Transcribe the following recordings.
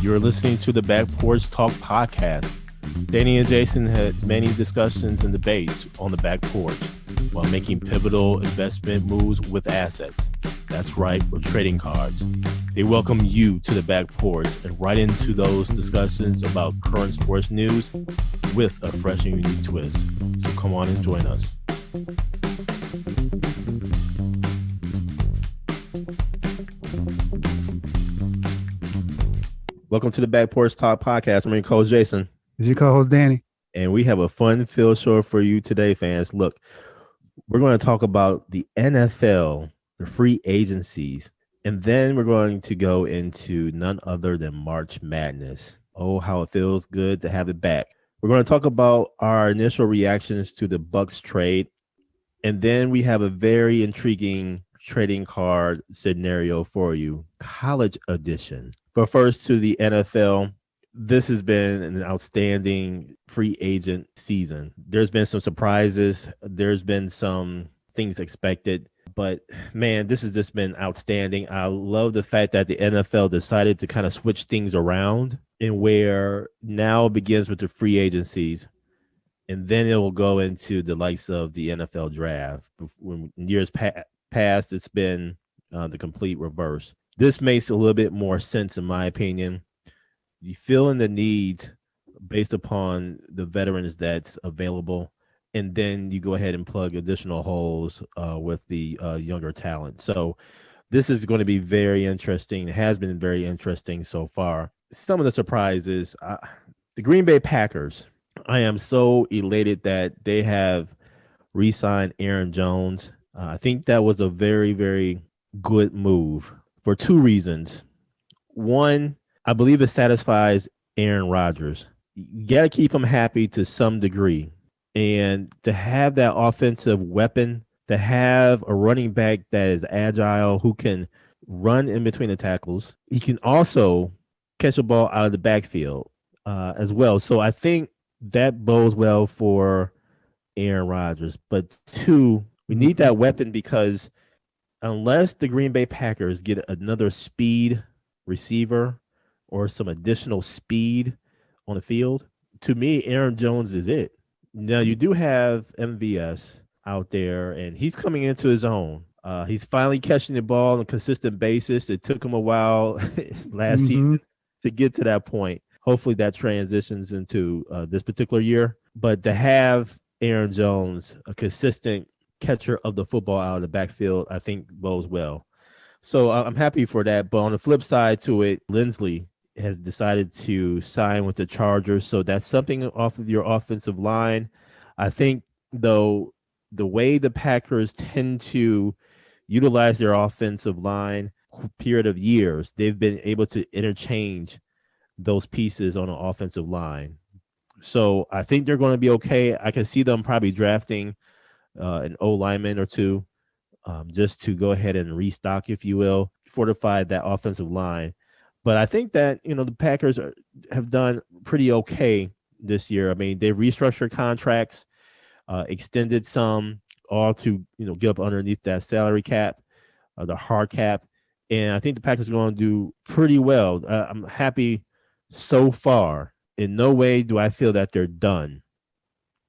You're listening to the Back Porch Talk podcast. Danny and Jason had many discussions and debates on the back porch while making pivotal investment moves with assets. That's right, with trading cards. They welcome you to the back porch and right into those discussions about current sports news with a fresh and unique twist. So come on and join us. Welcome to the Back Porch Talk podcast. I'm your co-host Jason. This is your co-host Danny. And we have a fun-filled show for you today, fans. Look, we're going to talk about the NFL, the free agencies, and then we're going to go into none other than March Madness. Oh, how it feels good to have it back. We're going to talk about our initial reactions to the Bucks trade, and then we have a very intriguing trading card scenario for you, college edition. But first to the NFL. This has been an outstanding free agent season. There's been some surprises. There's been some things expected. But, man, this has just been outstanding. I love the fact that the NFL decided to kind of switch things around and where now it begins with the free agencies. And then it will go into the likes of the NFL draft. In years past, it's been the complete reverse. This makes a little bit more sense, in my opinion. You fill in the needs based upon the veterans that's available, and then you go ahead and plug additional holes with the younger talent. So this is going to be very interesting. It has been very interesting so far. Some of the surprises, the Green Bay Packers. I am so elated that they have re-signed Aaron Jones. I think that was a very, very good move for two reasons. One, I believe it satisfies Aaron Rodgers. You got to keep him happy to some degree. And to have that offensive weapon, to have a running back that is agile, who can run in between the tackles. He can also catch a ball out of the backfield as well. So I think that bodes well for Aaron Rodgers. But two, we need that weapon because unless the Green Bay Packers get another speed receiver or some additional speed on the field, to me, Aaron Jones is it. Now, you do have MVS out there, and he's coming into his own. He's finally catching the ball on a consistent basis. It took him a while last season to get to that point. Hopefully that transitions into this particular year. But to have Aaron Jones, a consistent catcher of the football out of the backfield, I think bodes well. So I'm happy for that. But on the flip side to it, Lindsley has decided to sign with the Chargers. So that's something off of your offensive line. I think, though, the way the Packers tend to utilize their offensive line period of years, they've been able to interchange those pieces on an offensive line. So I think they're going to be okay. I can see them probably drafting an O lineman or two just to go ahead and restock, if you will, fortify that offensive line. But I think that, the Packers have done pretty okay this year. I mean, they've restructured contracts, extended some, all to, get up underneath that salary cap, the hard cap. And I think the Packers are going to do pretty well. I'm happy so far. In no way do I feel that they're done.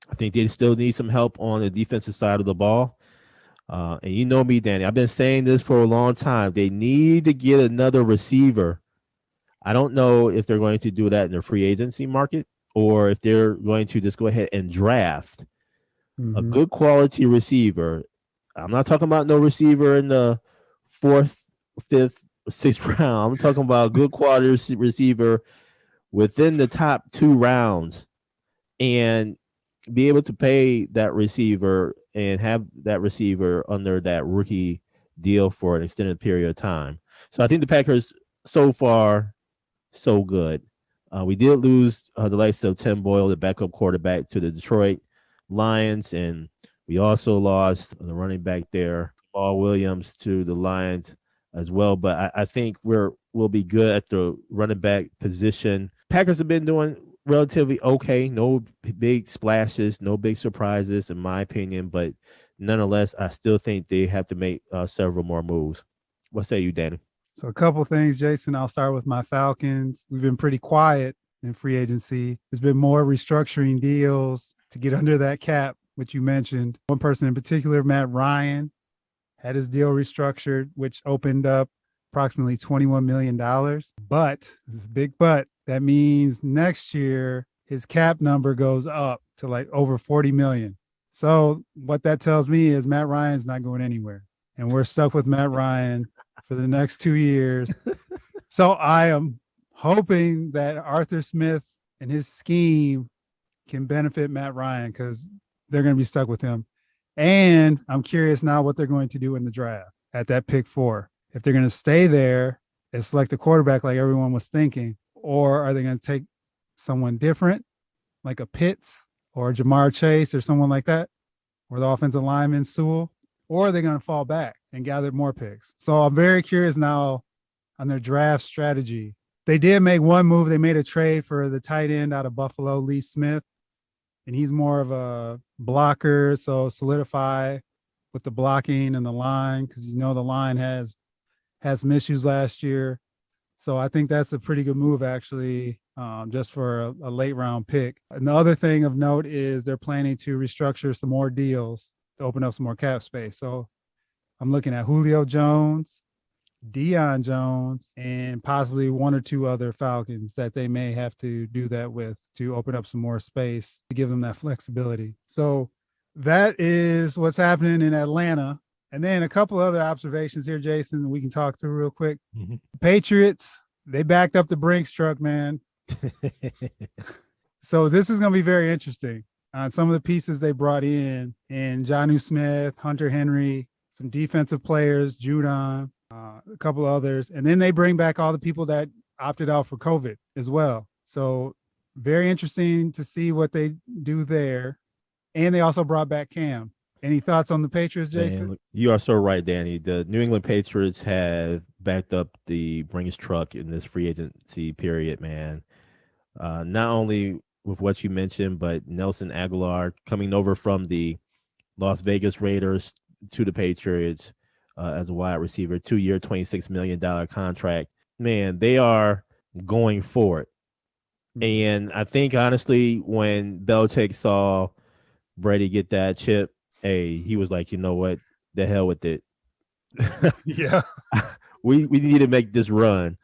I think they still need some help on the defensive side of the ball. And you know me, Danny. I've been saying this for a long time. They need to get another receiver. I don't know if they're going to do that in the free agency market or if they're going to just go ahead and draft a good quality receiver. I'm not talking about no receiver in the 4th, 5th, 6th round. I'm talking about a good quality receiver within the top 2 rounds and be able to pay that receiver and have that receiver under that rookie deal for an extended period of time. So I think the Packers so far, so good. We did lose the likes of Tim Boyle, the backup quarterback, to the Detroit Lions, and we also lost the running back there, Paul Williams, to the Lions as well. But I think we'll be good at the running back position. Packers have been doing relatively okay. No big splashes, no big surprises, in my opinion. But nonetheless, I still think they have to make several more moves. What say you, Danny? So a couple things, Jason. I'll start with my Falcons. We've been pretty quiet in free agency. There's been more restructuring deals to get under that cap, which you mentioned. One person in particular, Matt Ryan, had his deal restructured, which opened up approximately $21 million. But this is a big but. That means next year his cap number goes up to like over 40 million. So what that tells me is Matt Ryan's not going anywhere. And we're stuck with Matt Ryan for the next 2 years. So I am hoping that Arthur Smith and his scheme can benefit Matt Ryan because they're going to be stuck with him. And I'm curious now what they're going to do in the draft at that pick 4. If they're going to stay there and select a quarterback like everyone was thinking, or are they going to take someone different like a Pitts or Jamar Chase or someone like that, or the offensive lineman Sewell, or are they going to fall back and gather more picks? So I'm very curious now on their draft strategy. They did make one move. They made a trade for the tight end out of Buffalo, Lee Smith, and he's more of a blocker. So solidify with the blocking and the line, because you know the line has some issues last year. So I think that's a pretty good move, actually, just for a late round pick. And the other thing of note is they're planning to restructure some more deals to open up some more cap space. So I'm looking at Julio Jones, Deion Jones, and possibly one or two other Falcons that they may have to do that with to open up some more space to give them that flexibility. So that is what's happening in Atlanta. And then a couple other observations here, Jason, we can talk through real quick. Mm-hmm. Patriots, they backed up the Brinks truck, man. So this is going to be very interesting. Some of the pieces they brought in, and Jonnu Smith, Hunter Henry, some defensive players, Judon, a couple others. And then they bring back all the people that opted out for COVID as well. So very interesting to see what they do there. And they also brought back Cam. Any thoughts on the Patriots, Jason? Man, you are so right, Danny. The New England Patriots have backed up the Brinks truck in this free agency period, man. Not only with what you mentioned, but Nelson Aguilar coming over from the Las Vegas Raiders to the Patriots as a wide receiver, 2-year, $26 million contract. Man, they are going for it. And I think, honestly, when Belichick saw Brady get that chip, he was like, you know what? The hell with it. Yeah. we need to make this run.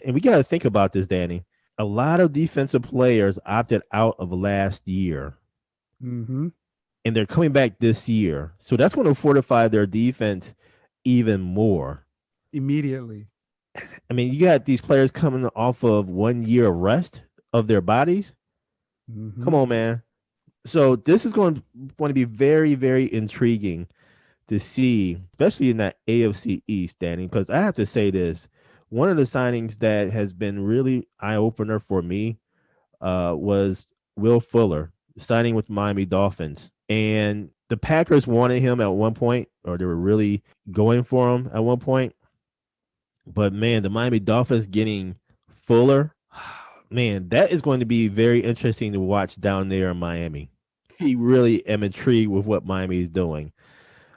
And we got to think about this, Danny. A lot of defensive players opted out of last year. Mm-hmm. And they're coming back this year. So that's going to fortify their defense even more. Immediately. I mean, you got these players coming off of 1 year of rest of their bodies. Mm-hmm. Come on, man. So this is going to be very, very intriguing to see, especially in that AFC East, Danny, because I have to say this. One of the signings that has been really eye-opener for me was Will Fuller signing with Miami Dolphins. And the Packers wanted him at one point, or they were really going for him at one point. But, man, the Miami Dolphins getting Fuller, man, that is going to be very interesting to watch down there in Miami. He really am intrigued with what Miami is doing.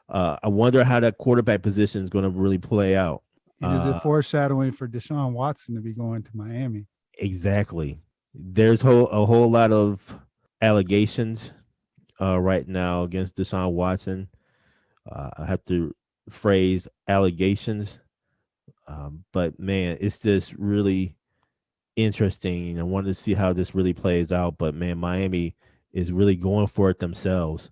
I wonder how that quarterback position is going to really play out. And is it foreshadowing for Deshaun Watson to be going to Miami? Exactly. There's a whole lot of allegations right now against Deshaun Watson. I have to phrase allegations. But, man, it's just really interesting. I wanted to see how this really plays out. But, man, Miami is really going for it themselves.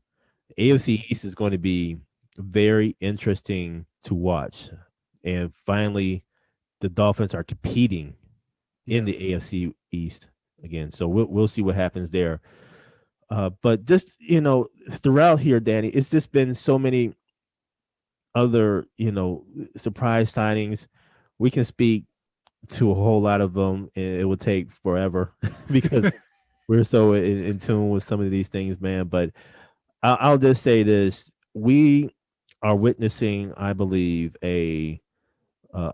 AFC East is going to be very interesting to watch. And finally, the Dolphins are competing in the AFC East again. So we'll see what happens there. But just, throughout here, Danny, it's just been so many other, surprise signings. We can speak to a whole lot of them, and it would take forever because we're so in tune with some of these things, man. But I'll just say this. We are witnessing, I believe, a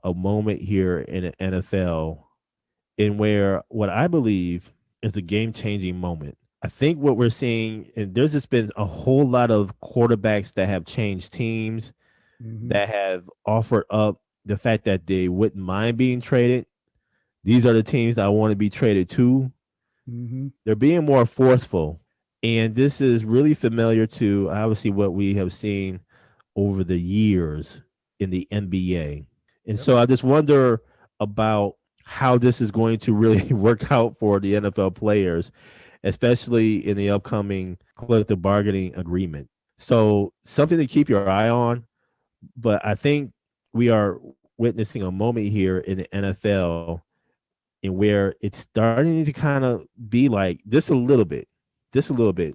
moment here in the NFL in where what I believe is a game-changing moment. I think what we're seeing, and there's just been a whole lot of quarterbacks that have changed teams, that have offered up the fact that they wouldn't mind being traded. These are the teams I want to be traded to. Mm-hmm. They're being more forceful. And this is really familiar to obviously what we have seen over the years in the NBA. And Yep. so I just wonder about how this is going to really work out for the NFL players, especially in the upcoming collective bargaining agreement. So something to keep your eye on. But I think we are witnessing a moment here in the NFL in where it's starting to kind of be like just a little bit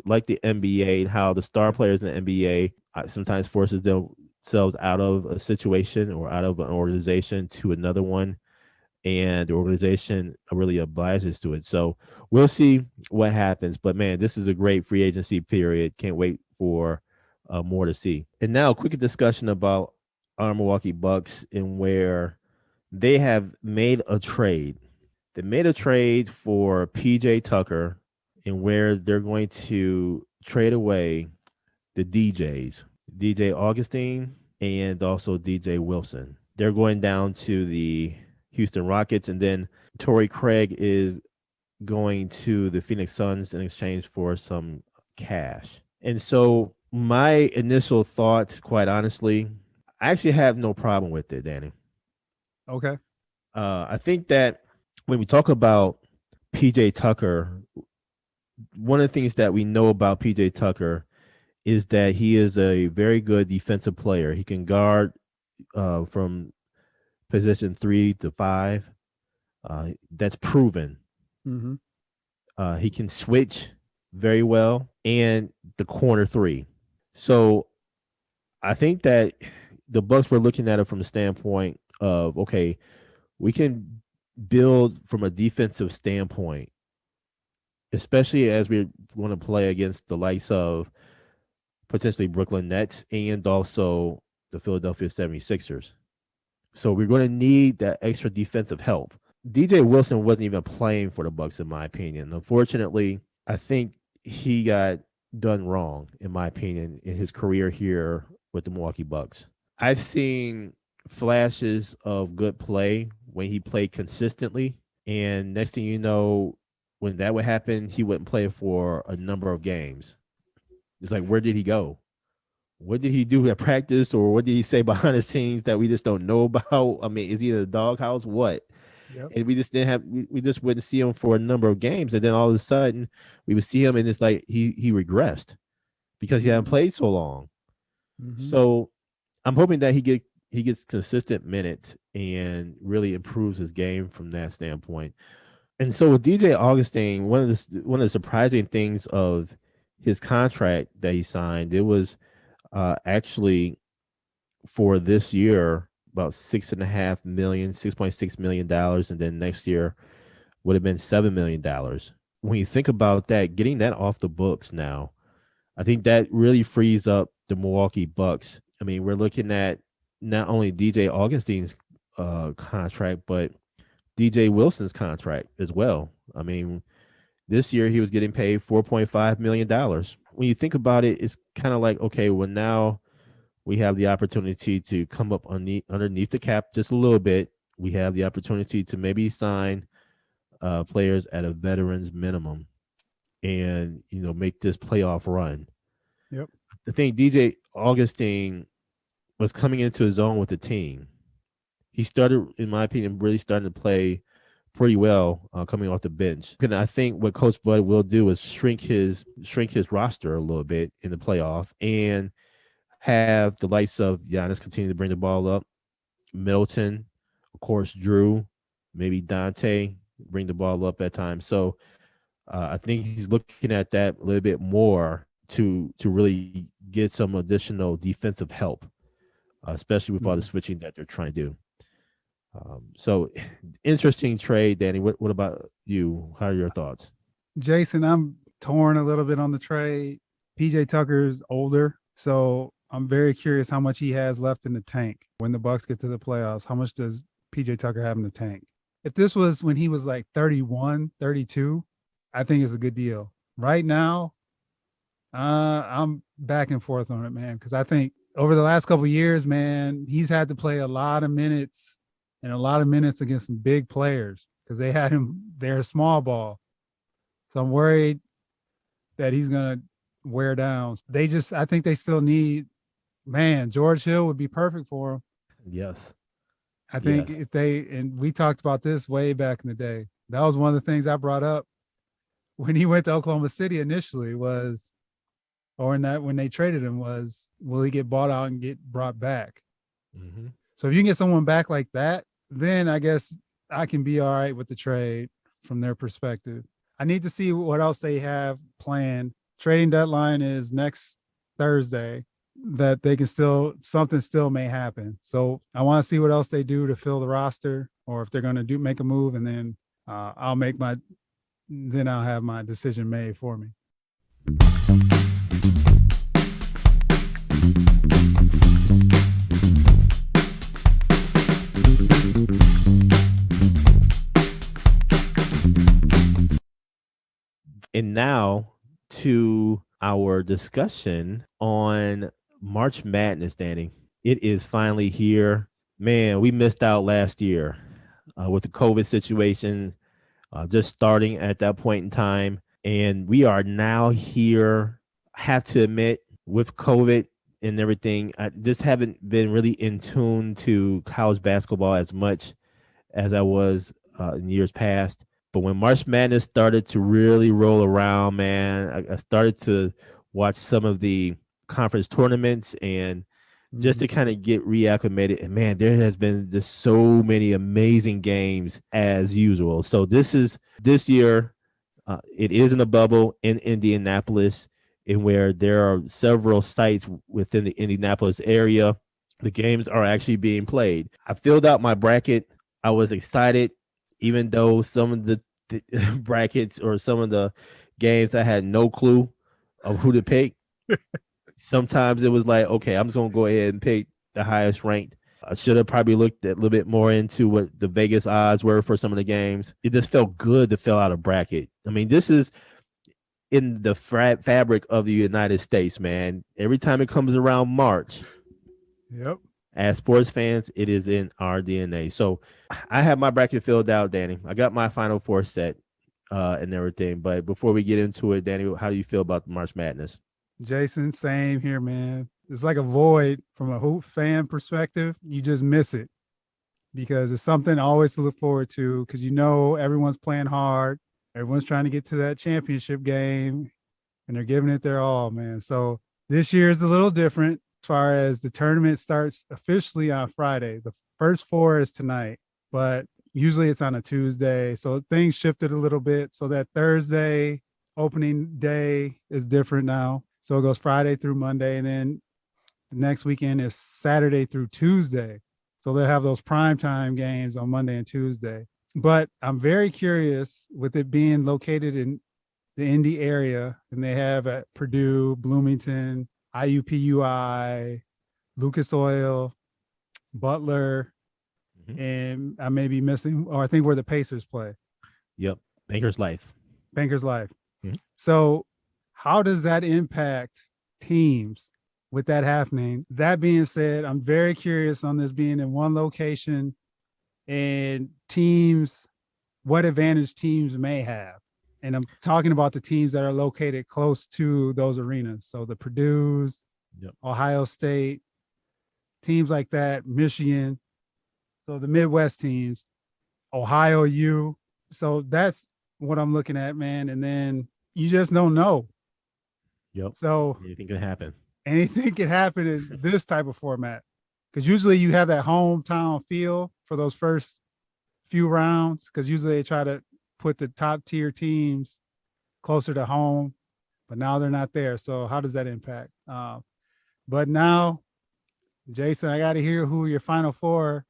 like the NBA, how the star players in the NBA sometimes forces themselves out of a situation or out of an organization to another one, and the organization really obliges to it. So we'll see what happens. But man, this is a great free agency period. Can't wait for more to see. And now, a quick discussion about our Milwaukee Bucks and where they have made a trade. They made a trade for PJ Tucker, and where they're going to trade away the DJs, DJ Augustine and also DJ Wilson. They're going down to the Houston Rockets, and then Torrey Craig is going to the Phoenix Suns in exchange for some cash. And so my initial thought, quite honestly, I actually have no problem with it, Danny. Okay. I think that when we talk about PJ Tucker, one of the things that we know about PJ Tucker is that he is a very good defensive player. He can guard from position 3 to 5. That's proven. Mm-hmm. He can switch very well and the corner 3. So I think that the Bucks were looking at it from the standpoint of, okay, we can build from a defensive standpoint, especially as we want to play against the likes of potentially Brooklyn Nets and also the Philadelphia 76ers. So we're going to need that extra defensive help. DJ Wilson wasn't even playing for the Bucks, in my opinion. Unfortunately, I think he got done wrong, in my opinion, in his career here with the Milwaukee Bucks. I've seen flashes of good play when he played consistently, and next thing you know, when that would happen, he wouldn't play for a number of games. It's like, where did he go? What did he do at practice, or what did he say behind the scenes that we just don't know about? I mean, is he in the doghouse? What? Yep. And we just didn't have we just wouldn't see him for a number of games, and then all of a sudden we would see him, and it's like he regressed because he hadn't played so long. Mm-hmm. So I'm hoping that he gets consistent minutes and really improves his game from that standpoint. And so with DJ Augustine, one of the surprising things of his contract that he signed, it was actually for this year about $6.6 million, and then next year would have been $7 million. When you think about that, getting that off the books now, I think that really frees up the Milwaukee Bucks. I mean, we're looking at not only DJ Augustine's contract, but DJ Wilson's contract as well. I mean, this year he was getting paid $4.5 million. When you think about it, it's kind of like, okay, well, now we have the opportunity to come up underneath the cap just a little bit. We have the opportunity to maybe sign players at a veterans minimum and, make this playoff run. Yep. I think DJ Augustine was coming into his own with the team. He started, in my opinion, really starting to play pretty well coming off the bench. And I think what Coach Bud will do is shrink his roster a little bit in the playoff and have the likes of Giannis continue to bring the ball up, Middleton, of course, Drew, maybe Dante bring the ball up at times. So I think he's looking at that a little bit more to really get some additional defensive help, especially with all the switching that they're trying to do. So interesting trade, Danny. What about you? How are your thoughts? Jason, I'm torn a little bit on the trade. PJ Tucker's older, so I'm very curious how much he has left in the tank when the Bucks get to the playoffs. How much does PJ Tucker have in the tank? If this was when he was like 31, 32, I think it's a good deal. Right now, I'm back and forth on it, man, because I think over the last couple of years, man, he's had to play a lot of minutes and a lot of minutes against some big players because they had him there small ball. So I'm worried that he's going to wear down. I think they still need, man, George Hill would be perfect for him. Yes. I think Yes. if and we talked about this way back in the day. That was one of the things I brought up when he went to Oklahoma City initially when they traded him was, will he get bought out and get brought back? Mm-hmm. So if you can get someone back like that, then I guess I can be all right with the trade from their perspective. I need to see what else they have planned. Trading deadline is next Thursday. That they can something still may happen. So I want to see what else they do to fill the roster, or if they're going to make a move, and then I'll have my decision made for me. And now to our discussion on March Madness, Danny. It is finally here. Man, we missed out last year with the COVID situation just starting at that point in time. And we are now here. I have to admit, with COVID and everything, I just haven't been really in tune to college basketball as much as I was in years past. But when March Madness started to really roll around, man, I started to watch some of the conference tournaments and just to kind of get reacclimated. And man, there has been just so many amazing games as usual. So this year, it is in a bubble in Indianapolis, in where there are several sites within the Indianapolis area. The games are actually being played. I filled out my bracket. I was excited, even though some of the brackets or some of the games I had no clue of who to pick. Sometimes it was like, okay, I'm just going to go ahead and pick the highest ranked. I should have probably looked a little bit more into what the Vegas odds were for some of the games. It just felt good to fill out a bracket. I mean, this is in the fabric of the United States, man. Every time it comes around March, yep. As sports fans, it is in our DNA. So I have my bracket filled out, Danny. I got my Final Four set and everything. But before we get into it, Danny, how do you feel about the March Madness? Jason, same here, man. It's like a void from a hoop fan perspective. You just miss it because it's something always to look forward to because everyone's playing hard. Everyone's trying to get to that championship game and they're giving it their all, man. So this year is a little different. As far as the tournament starts officially on Friday. The first four is tonight, but usually it's on a Tuesday. So things shifted a little bit. So that Thursday opening day is different now. So it goes Friday through Monday. And then the next weekend is Saturday through Tuesday. So they'll have those primetime games on Monday and Tuesday. But I'm very curious with it being located in the Indy area, and they have at Purdue, Bloomington, IUPUI, Lucas Oil, Butler, and I may be missing, or I think where the Pacers play. Yep. Banker's Life. Mm-hmm. So how does that impact teams with that happening? That being said, I'm very curious on this being in one location and teams, what advantage teams may have. And I'm talking about the teams that are located close to those arenas. So the Purdue's, Ohio State, teams like that, Michigan. So the Midwest teams, Ohio U. So that's what I'm looking at, man. And then you just don't know. Yep. So anything can happen. Anything can happen in this type of format. Because usually you have that hometown feel for those first few rounds. Because usually they try to put the top tier teams closer to home, but now they're not there. So how does that impact? But now, Jason, I got to hear who your Final Four,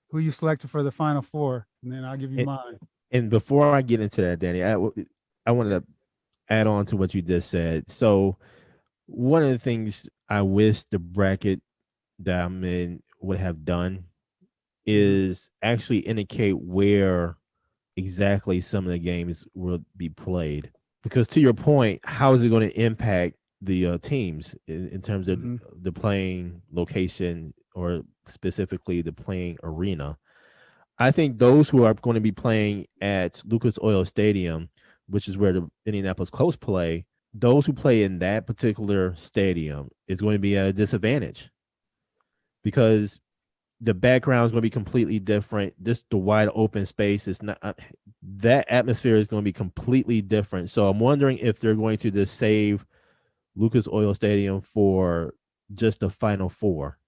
who you selected for the Final Four, and then I'll give you mine. And before I get into that, Danny, I wanted to add on to what you just said. So one of the things I wish the bracket that I'm in would have done is actually indicate where exactly some of the games will be played. Because to your point, how is it going to impact the teams in terms of Mhm. the playing location or specifically the playing arena. I think those who are going to be playing at Lucas Oil Stadium, which is where the Indianapolis Colts play, those who play in that particular stadium is going to be at a disadvantage because the background is going to be completely different. Just the wide open space is not that atmosphere is going to be completely different. So I'm wondering if they're going to just save Lucas Oil Stadium for just the Final Four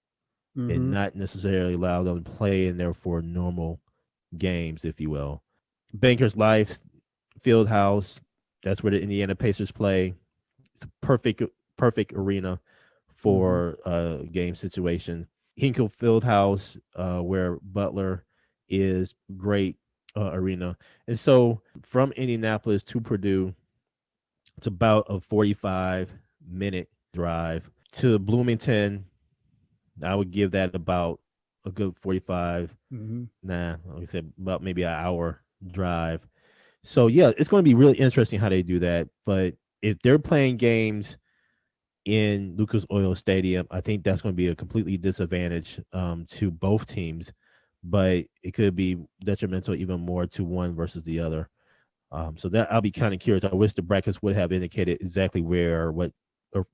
and Mhm. not necessarily allow them to play in there for normal games, if you will. Bankers Life Field House, that's where the Indiana Pacers play. It's a perfect arena Mhm. for game situation. Hinkle Fieldhouse, where Butler is, great arena. And so from Indianapolis to Purdue, it's about a 45-minute drive. To Bloomington, I would give that about a good 45. Mhm. Like I said, about maybe an hour drive. So yeah, it's going to be really interesting how they do that. But if they're playing games in Lucas Oil Stadium, I think that's going to be a completely disadvantage to both teams, but it could be detrimental even more to one versus the other. So that I'll be kind of curious. I wish the brackets would have indicated exactly where or what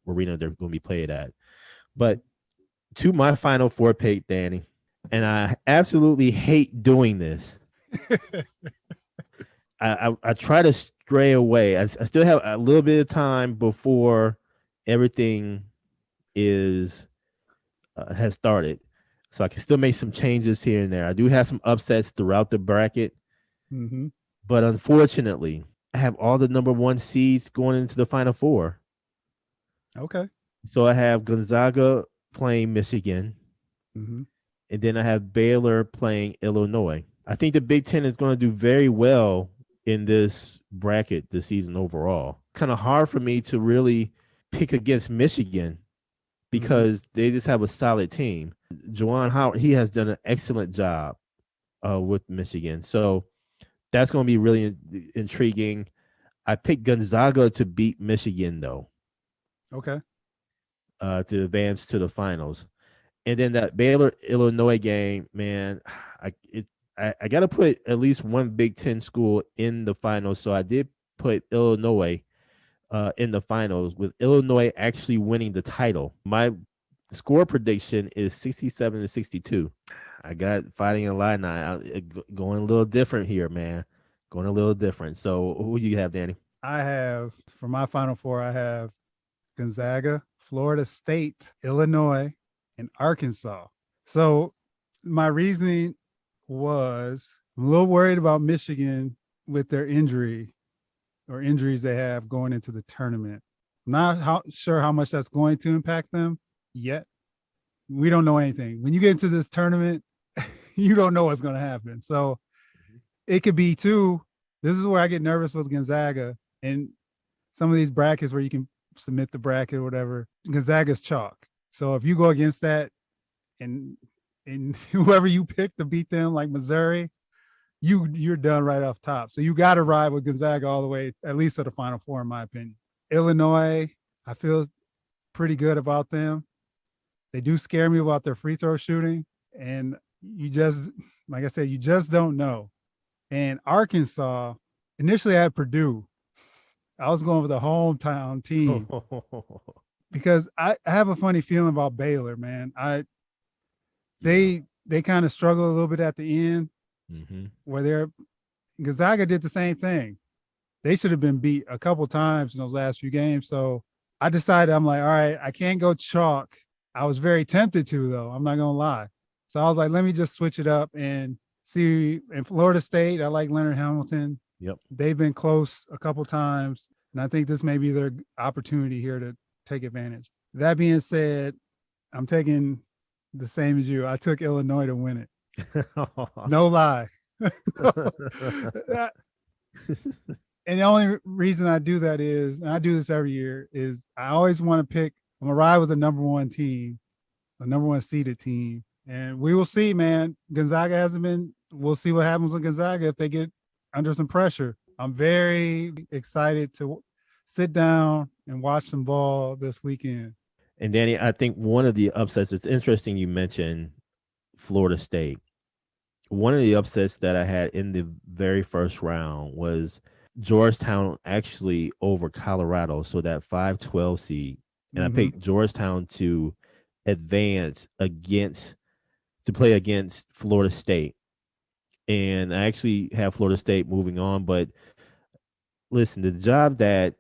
arena they're going to be played at. But to my Final Four pick, Danny, and I absolutely hate doing this. I try to stray away. I still have a little bit of time before everything is has started, so I can still make some changes here and there. I do have some upsets throughout the bracket, Mhm. but unfortunately, I have all the number one seeds going into the Final Four. Okay. So I have Gonzaga playing Michigan, Mhm. and then I have Baylor playing Illinois. I think the Big Ten is going to do very well in this bracket this season overall. Kind of hard for me to really pick against Michigan Mhm. because they just have a solid team. Juwan Howard, he has done an excellent job with Michigan. So that's going to be really intriguing. I picked Gonzaga to beat Michigan, though, Okay. to advance to the finals. And then that Baylor Illinois game, man, I it, I got to put at least one Big Ten school in the finals. So I did put Illinois in the finals, with Illinois actually winning the title. My score prediction is 67-62. I got Fighting Illini going a little different here, man. Going a little different. So who do you have, Danny? I have for my Final Four, I have Gonzaga, Florida State, Illinois, and Arkansas. So my reasoning was I'm a little worried about Michigan with their injury or injuries they have going into the tournament. I'm not sure how much that's going to impact them yet. We don't know anything. When you get into this tournament, you don't know what's going to happen. So it could be too. This is where I get nervous with Gonzaga and some of these brackets where you can submit the bracket or whatever. Gonzaga's chalk. So if you go against that and whoever you pick to beat them, like Missouri, you're done right off top. So you got to ride with Gonzaga all the way, at least to the Final Four, in my opinion. Illinois, I feel pretty good about them. They do scare me about their free throw shooting, and you just, like I said, you just don't know. And Arkansas, initially I had Purdue. I was going for the hometown team because I have a funny feeling about Baylor, man. They kind of struggle a little bit at the end where they're Gonzaga did the same thing. They should have been beat a couple times in those last few games. So I decided I'm like, all right, I can't go chalk. I was very tempted to though. I'm not gonna lie. So I was like, let me just switch it up and see. In Florida State, I like Leonard Hamilton. Yep. They've been close a couple times, and I think this may be their opportunity here to take advantage. That being said, I'm taking the same as you. I took Illinois to win it. No lie. And the only reason I do that is, and I do this every year, is I always want to pick, I'm going to ride with the number one team, the number one seeded team. And we will see, man. Gonzaga hasn't been, we'll see what happens with Gonzaga if they get under some pressure. I'm very excited to sit down and watch some ball this weekend. And Danny, I think one of the upsets, it's interesting you mentioned Florida State. One of the upsets that I had in the very first round was Georgetown actually over Colorado. So that 5-12 seed. And I picked Georgetown to advance to play against Florida State. And I actually have Florida State moving on. But listen, the job that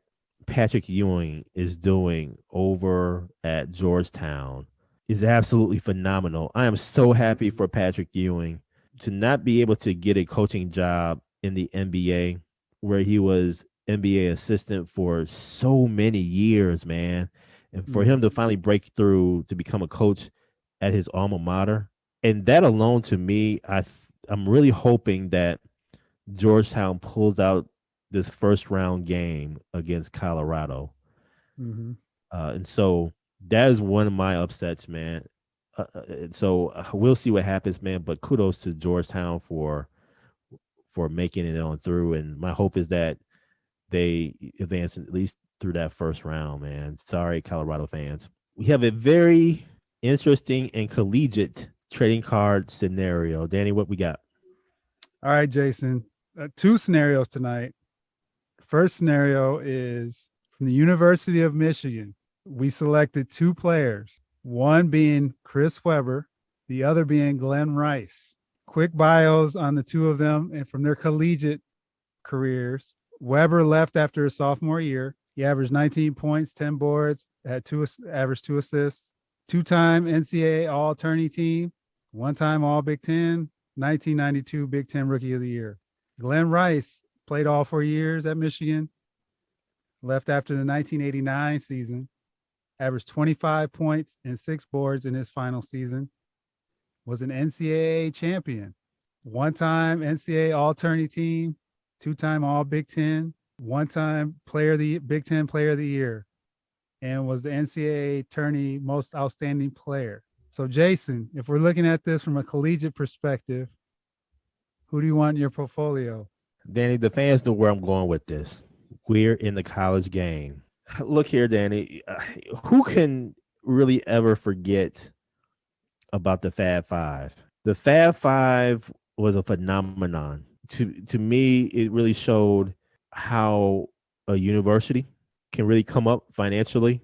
Patrick Ewing is doing over at Georgetown is absolutely phenomenal. I am so happy for Patrick Ewing to not be able to get a coaching job in the NBA where he was NBA assistant for so many years, man. And for him to finally break through to become a coach at his alma mater. And that alone to me, I'm really hoping that Georgetown pulls out this first round game against Colorado. And so that is one of my upsets, man. So we'll see what happens, man. But kudos to Georgetown for making it on through. And my hope is that they advance at least through that first round, man. Sorry, Colorado fans. We have a very interesting and collegiate trading card scenario. Danny, what we got? All right, Jason. 2 scenarios tonight. First scenario is from the University of Michigan. We selected 2 players, one being Chris Webber, the other being Glen Rice. Quick bios on the 2 of them and from their collegiate careers. Webber left after his sophomore year. He averaged 19 points, 10 boards, averaged 2 assists, 2-time NCAA All-Tourney team, 1-time All Big Ten, 1992 Big Ten Rookie of the Year. Glen Rice played all 4 years at Michigan, left after the 1989 season, averaged 25 points and 6 boards in his final season, was an NCAA champion, 1-time NCAA All-Tourney team, 2-time All Big Ten, 1-time Big Ten Player of the Year, and was the NCAA Tourney Most Outstanding Player. So, Jason, if we're looking at this from a collegiate perspective, who do you want in your portfolio? Danny, the fans know where I'm going with this. We're in the college game. Look here, Danny. Who can really ever forget about the Fab Five? The Fab Five was a phenomenon. To me, it really showed how a university can really come up financially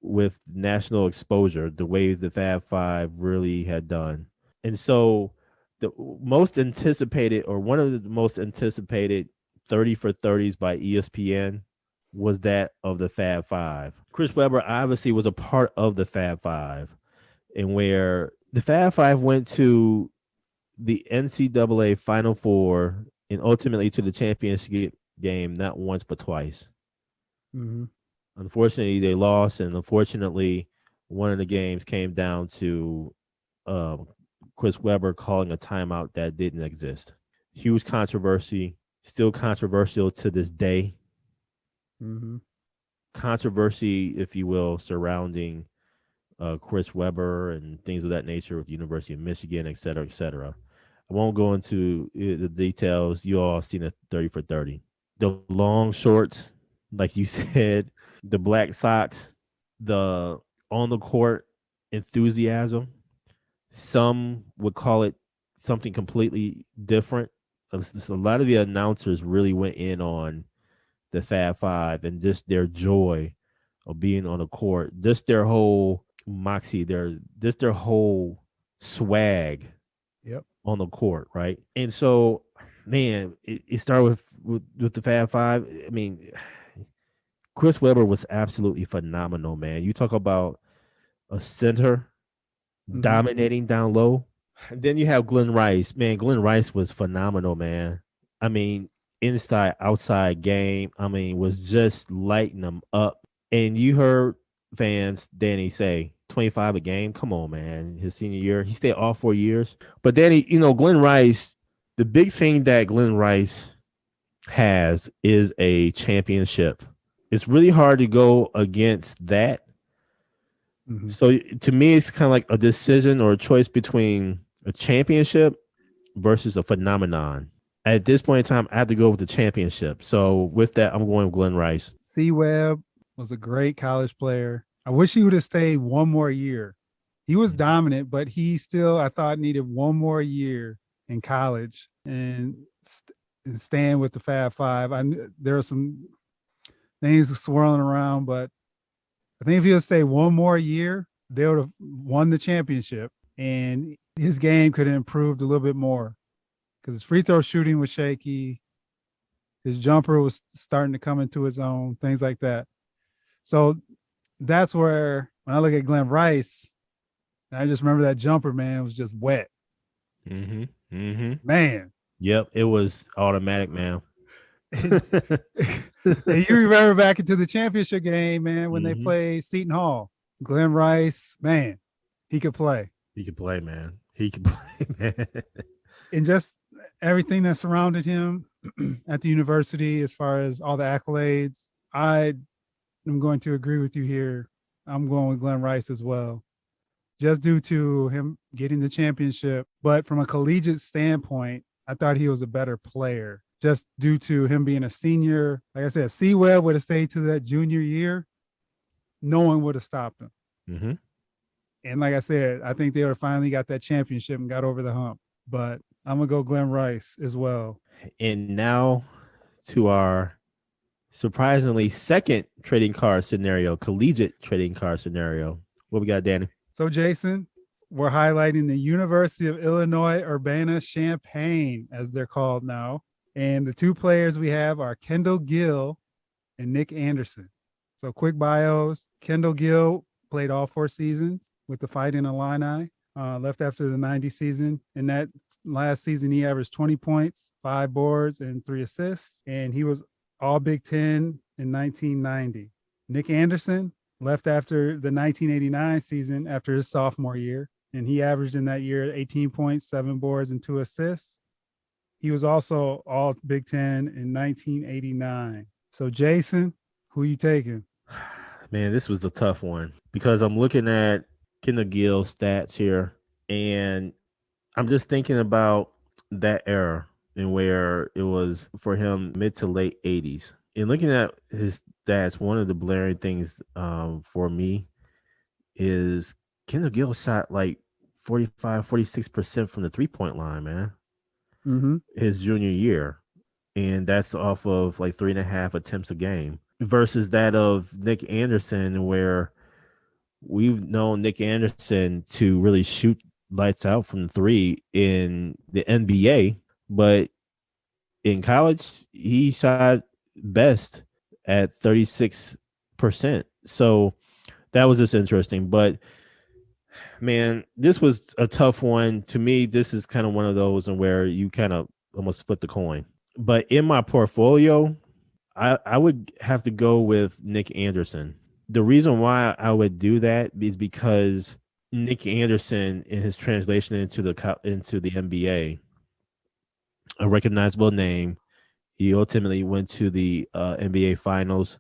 with national exposure, the way the Fab Five really had done. And so the most anticipated, or one of the most anticipated 30 for 30s by ESPN was that of the Fab Five. Chris Webber obviously was a part of the Fab Five, and where the Fab Five went to the NCAA Final Four and ultimately to the championship game, not once but twice. Unfortunately, they lost, and unfortunately, one of the games came down to Chris Webber calling a timeout that didn't exist. Huge controversy, still controversial to this day. Controversy, if you will, surrounding Chris Webber and things of that nature with the University of Michigan, et cetera, et cetera. I won't go into the details. You all seen the 30 for 30. The long shorts, like you said, the black socks, the on the court enthusiasm. Some would call it something completely different. A lot of the announcers really went in on the Fab Five and just their joy of being on the court, just their whole moxie, their whole swag on the court, right? And so, man, it started with the Fab Five. I mean, Chris Webber was absolutely phenomenal, man. You talk about a center dominating down low. And then you have Glen Rice. Man, Glen Rice was phenomenal, man. I mean, inside, outside game, I mean, was just lighting them up. And you heard fans, Danny, say 25 a game. Come on, man. His senior year, he stayed all 4 years. But Danny, Glen Rice, the big thing that Glen Rice has is a championship. It's really hard to go against that. So to me, it's kind of like a decision or a choice between a championship versus a phenomenon. At this point in time, I have to go with the championship. So with that, I'm going with Glen Rice. C. Webb was a great college player. I wish he would have stayed one more year. He was dominant, but he still, I thought, needed one more year in college and stand with the Fab Five. There are some things swirling around, but I think if he would stay one more year, they would have won the championship, and his game could have improved a little bit more because his free throw shooting was shaky. His jumper was starting to come into his own, things like that. So that's where, when I look at Glen Rice, I just remember that jumper, man, was just wet. Mm-hmm. Mm-hmm. Man. Yep, it was automatic, man. And you remember back into the championship game, man, when they Mhm. played Seton Hall. Glen Rice, man, he could play. He could play, man. He could play, man. And just everything that surrounded him at the university, as far as all the accolades, I am going to agree with you here. I'm going with Glen Rice as well, just due to him getting the championship. But from a collegiate standpoint, I thought he was a better player, just due to him being a senior. Like I said, C. Webb would have stayed to that junior year. No one would have stopped him. Mm-hmm. And like I said, I think they would have finally got that championship and got over the hump. But I'm going to go Glen Rice as well. And now to our surprisingly second trading card scenario, collegiate trading card scenario. What we got, Danny? So, Jason, we're highlighting the University of Illinois Urbana-Champaign, as they're called now. And the two players we have are Kendall Gill and Nick Anderson. So quick bios. Kendall Gill played all 4 seasons with the Fighting Illini, left after the 90 season. In that last season, he averaged 20 points, 5 boards, and 3 assists. And he was all Big Ten in 1990. Nick Anderson left after the 1989 season after his sophomore year. And he averaged in that year 18 points, 7 boards, and 2 assists. He was also all Big Ten in 1989. So, Jason, who you taking? Man, this was a tough one because I'm looking at Kendall Gill's stats here, and I'm just thinking about that era and where it was for him mid to late 80s. And looking at his stats, one of the blaring things for me is Kendall Gill shot like 46% from the 3-point line, man. Mm-hmm. His junior year. And that's off of like 3.5 attempts a game versus that of Nick Anderson, where we've known Nick Anderson to really shoot lights out from the 3 in the NBA, but in college, he shot best at 36%. So that was just interesting. But man, this was a tough one. To me, this is kind of one of those where you kind of almost flip the coin. But in my portfolio, I would have to go with Nick Anderson. The reason why I would do that is because Nick Anderson, in his translation into the NBA, a recognizable name, he ultimately went to the NBA Finals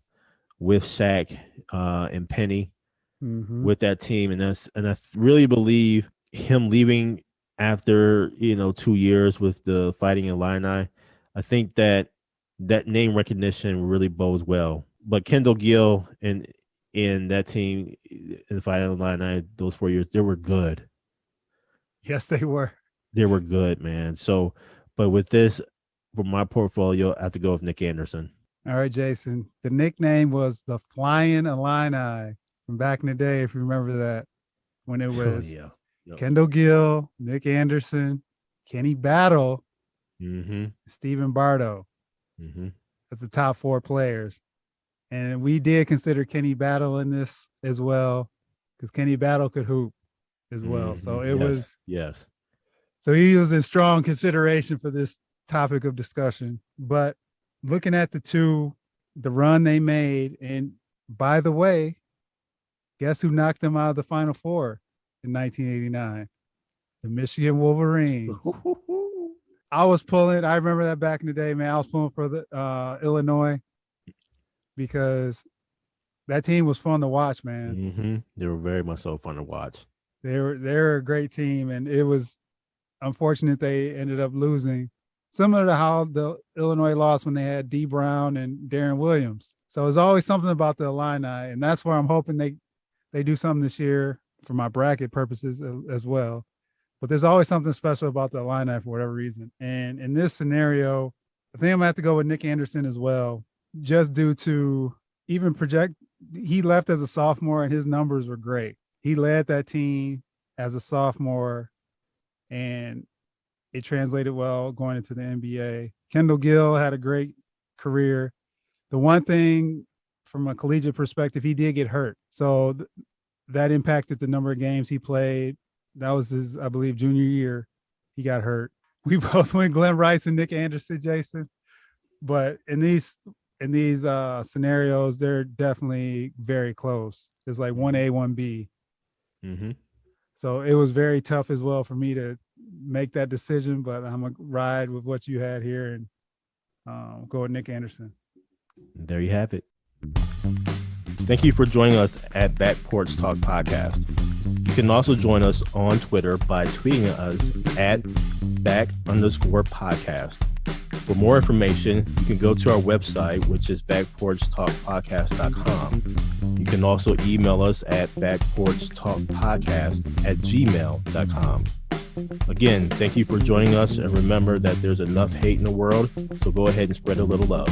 with Shaq and Penny with that team, and I really believe him leaving after 2 years with the Fighting Illini. I think that name recognition really bodes well. But Kendall Gill and that team in the Fighting Illini, those 4 years, they were good. Yes, they were. They were good, man. So, but with this, for my portfolio, I have to go with Nick Anderson. All right, Jason. The nickname was the Flying Illini from back in the day, if you remember that, when it was Kendall Gill, Nick Anderson, Kenny Battle, Stephen Bardo. That's the top 4 players. And we did consider Kenny Battle in this as well, because Kenny Battle could hoop as well. So it was. Yes. So he was in strong consideration for this topic of discussion. But looking at the run they made, and by the way, guess who knocked them out of the Final Four in 1989? The Michigan Wolverines. I remember that back in the day, man. I was pulling for the Illinois because that team was fun to watch, man. They were very much so fun to watch. They're a great team, and it was unfortunate they ended up losing similar to how the Illinois lost when they had D. Brown and Darren Williams. So there's always something about the Illini, and that's where I'm hoping they do something this year for my bracket purposes as well. But there's always something special about the Illini for whatever reason. And in this scenario, I think I'm gonna have to go with Nick Anderson as well, just due to even he left as a sophomore and his numbers were great. He led that team as a sophomore and it translated well going into the NBA. Kendall Gill had a great career. The one thing from a collegiate perspective, he did get hurt. So that impacted the number of games he played. That was his, I believe, junior year. He got hurt. We both went Glen Rice and Nick Anderson, Jason. But in these scenarios, they're definitely very close. It's like 1A, 1B. Mm-hmm. So it was very tough as well for me to make that decision, but I'm going to ride with what you had here and go with Nick Anderson. There you have it. Thank you for joining us at Back Porch Talk Podcast. You can also join us on Twitter by tweeting us at @back_podcast. For more information, you can go to our website, which is backporchtalkpodcast.com. You can also email us at backporchtalkpodcast@gmail.com. Again, thank you for joining us, and remember that there's enough hate in the world, so go ahead and spread a little love.